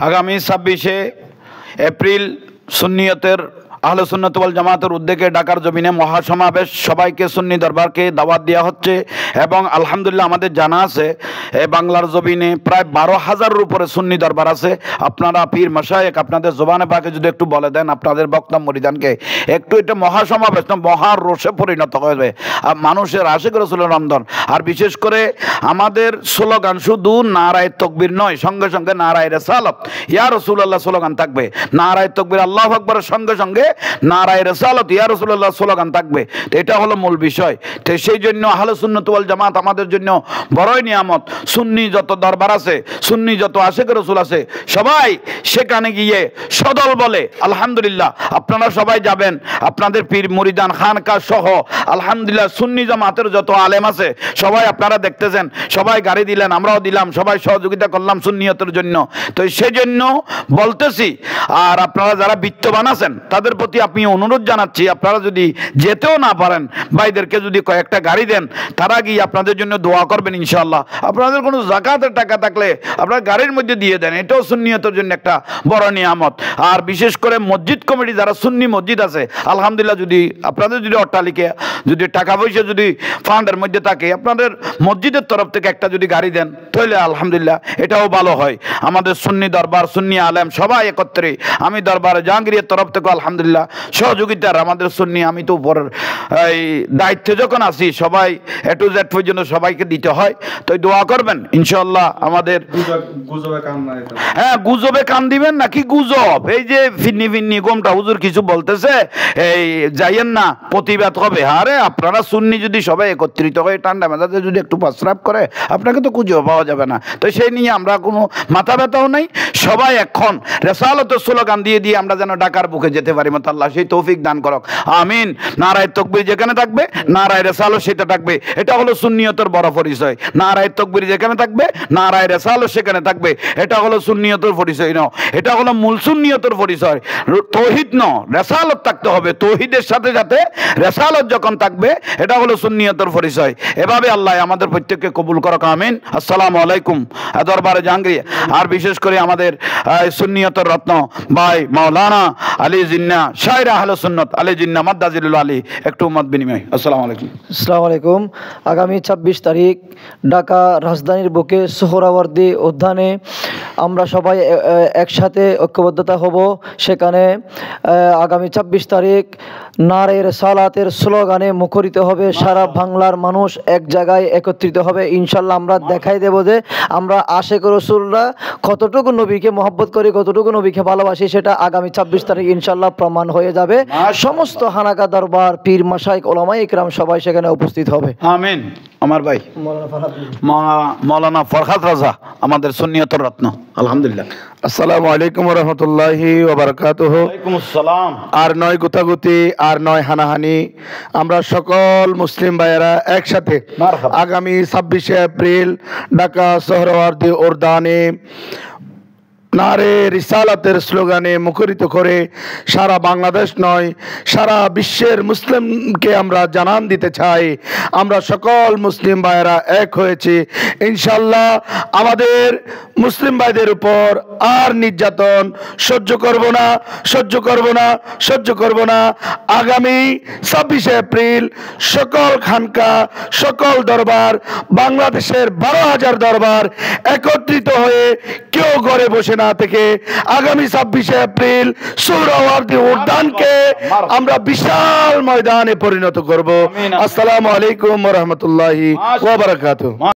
আগামী 26শে এপ্রিল সুন্নিয়তের আহলে সুন্নাত ওয়াল জামাতের উদ্যোগে ঢাকার জমিনে মহাসমাবেশ, সবাইকে সুন্নি দরবারকে দাওয়াত দেওয়া হচ্ছে। এবং আলহামদুলিল্লাহ আমাদের জানা আছে বাংলার জমিনে প্রায় 12,000-এর উপরে সুন্নি দরবার আছে। আপনারা পীর মাশায়েখ আপনাদের জবানে পাকে যদি একটু বলে দেন আপনাদের বক্তা মুরিদানকে, একটু এটা মহাসমাবেশ না মহারোষে পরিণত হবে, মানুষের আশিক রাসূলের রন্ধন। আর বিশেষ করে আমাদের স্লোগান শুধু নারায়ে তাকবীর নয়, সঙ্গে সঙ্গে নারায়ে রিসালাত ইয়া রাসূলুল্লাহ স্লোগান থাকবে। নারায়ে তাকবীর আল্লাহু আকবারের সঙ্গে সঙ্গে নারায়ে রিসালাত ইয়া রাসূলুল্লাহ স্লোগান থাকবে। তো এটা হলো মূল বিষয়। তো সেই জন্য আহলে সুন্নাত ওয়াল জামাত আমাদের জন্য বড়ই নিয়ামত। সুন্নি যত দরবার আছে, সুন্নি যত আশিক রাসূল আছে, সবাই সেখানে গিয়ে সদল বলে আলহামদুলিল্লাহ। আপনারা সবাই যাবেন, আপনাদের পীর মুরিদান খানকা সহ আলহামদুলিল্লাহ সুন্নি জামাতের যত আলেম আছে সবাই আপনারা দেখতেছেন, সবাই গাড়ি দিলেন, আমরাও দিলাম, সবাই সহযোগিতা করলাম সুন্নিয়তের জন্য। তো সেই জন্য বলতেছি, আর আপনারা যারা বিত্তবান আছেন তাদের প্রতি আমি অনুরোধ জানাচ্ছি, আপনারা যদি যেতেও না পারেন ভাইদেরকে যদি কয়েকটা গাড়ি দেন, তারা গিয়ে আপনাদের জন্য দোয়া করবেন ইনশাআল্লাহ। আপনাদের কোনো যাকাতের টাকা থাকলে আপনারা গাড়ির মধ্যে দিয়ে দেন, এটাও সুন্নিয়তের জন্য একটা বড় নিয়ামত। আর বিশেষ করে মসজিদ কমিটি যারা সুন্নি মসজিদ আছে আলহামদুলিল্লাহ, যদি আপনাদের যদি অট্টালিকা যদি টাকা পয়সা যদি ফান্ডের মধ্যে থাকে, আপনাদের মসজিদের তরফ থেকে একটা যদি গাড়ি দেন তাহলে আলহামদুলিল্লাহ এটাও ভালো হয়। আমাদের সুন্নি দরবার সুন্নি আলেম সবাই একত্রে, আমি দরবার জাহাঙ্গীরের তরফ থেকে আলহামদুলিল্লাহ সহযোগিতার আমাদের সুন্নি, আমি তো উপরের এই দায়িত্বে যখন আছি সবাই এ টু জেড পর্যন্ত সবাইকে দিতে হয়। তো দোয়া করবেন ইনশাআল্লাহ। আমাদের হ্যাঁ গুজবে কান দিবেন নাকি গুজব, এই যে ফিন্নি ফিন্নি গোমটা হুজুর কিছু বলতেছে এই যাইয়েন না, প্রতিবাদ হবে। আরে আপনারা সুন্নি যদি সবাই একত্রিত হয়ে ঠান্ডা মেজাজে যদি একটু প্রস্রাব করে আপনাকে তো খুঁজেও পাওয়া যাবে না। তো সেই নিয়ে আমরা কোনো মাথা ব্যথাও নেই, সবাই এখন রেসালাতের স্লোগান দিয়ে দিয়ে আমরা যেন ঢাকার বুকে যেতে পারি। মত আল্লাহ সেই তৌফিক দান করক, আমিন। নারায়ে তাকবীর যেখানে থাকবে নারায়ে রিসালাত সেটা থাকবে, এটা হলো সুন্নিয়তের বড় পরিচয়। নারায়ে তাকবীর যেখানে থাকবে নারায়ে রিসালাত সেখানে থাকবে, এটা হলো সুন্নিয়তের পরিচয় ন, এটা হলো মূল সুন্নিয়তের পরিচয়। তৌহিদ ন, রিসালাত থাকতে হবে, তৌহিদের সাথে সাথে রিসালাত যখন থাকবে এটা হলো সুন্নিয়তের পরিচয়। এভাবে আল্লাহ আমাদের প্রত্যেককে কবুল করক, আমিন। আসসালামু আলাইকুম। দরবারে জাহাঙ্গীর আর বিশেষ করে আমাদের সুন্নিয়তের রত্ন ভাই মাওলানা আলী জিন্নাহ শায়র আহলে সুন্নাত আলী জিন্নাহ মাদ্দাজিলুল আলী একটু মত বিনিময়। আসসালামু আলাইকুম। আসসালামু আলাইকুম। আগামী 26 তারিখ ঢাকা রাজধানীর বুকে সোহরাওয়ার্দী উদ্যানে আমরা সবাই একসাথে ঐক্যবদ্ধতা হব। সেখানে আগামী 26 তারিখ নারায়ে রিসালাতের স্লোগানে মুখরিত হবে, সারা বাংলার মানুষ এক জায়গায় একত্রিত হবে ইনশাল্লাহ। আমরা দেখাই দেব যে আমরা আশিক রাসূলরা কতটুকু নবীকে মহব্বত করি, কতটুকু নবীকে ভালোবাসি, সেটা আগামী 26 তারিখ ইনশাল্লাহ প্রমাণ হয়ে যাবে। সমস্ত হানাকা দরবার পীর মাশায়েখ ওলামায়ে ইকরাম সবাই সেখানে উপস্থিত হবে, আমিন। আমার ভাই মাওলানা ফরহাদ রাজা আমাদের সুন্নিয়তের রত্ন আলহামদুলিল্লাহ। আসসালামু আলাইকুম ওয়া রাহমাতুল্লাহি ওয়া বারাকাতুহু। ওয়া আলাইকুম আসসালাম। আর নয় গুতাগুতি, আর নয় হানাহানি, আমরা সকল মুসলিম ভাইয়েরা একসাথে আগামী 26শে এপ্রিল ঢাকা সোহরাওয়ার্দী উদ্যানে নারায়ে রিসালাতের স্লোগানে মুখরিত করে সারা বাংলাদেশ নয় সারা বিশ্বের মুসলিমকে আমরা জানান দিতে চাই আমরা সকল মুসলিম ভাইয়েরা এক হয়েছি ইনশাআল্লাহ। আমাদের মুসলিম ভাইদের উপর আর নির্যাতন সহ্য করব না, সহ্য করব না, সহ্য করব না। আগামী 26শে এপ্রিল সকল খানকা, সকল দরবার, বাংলাদেশের 12,000 দরবার একত্রিত হয়ে কেউ ঘরে বসে না থেকে আগামী 26শে এপ্রিল সোহরাওয়ার্দী উদ্যানকে আমরা বিশাল ময়দানে পরিণত করব। আসসালামু আলাইকুম ওয়া রাহমাতুল্লাহি ওয়া বারাকাতুহু।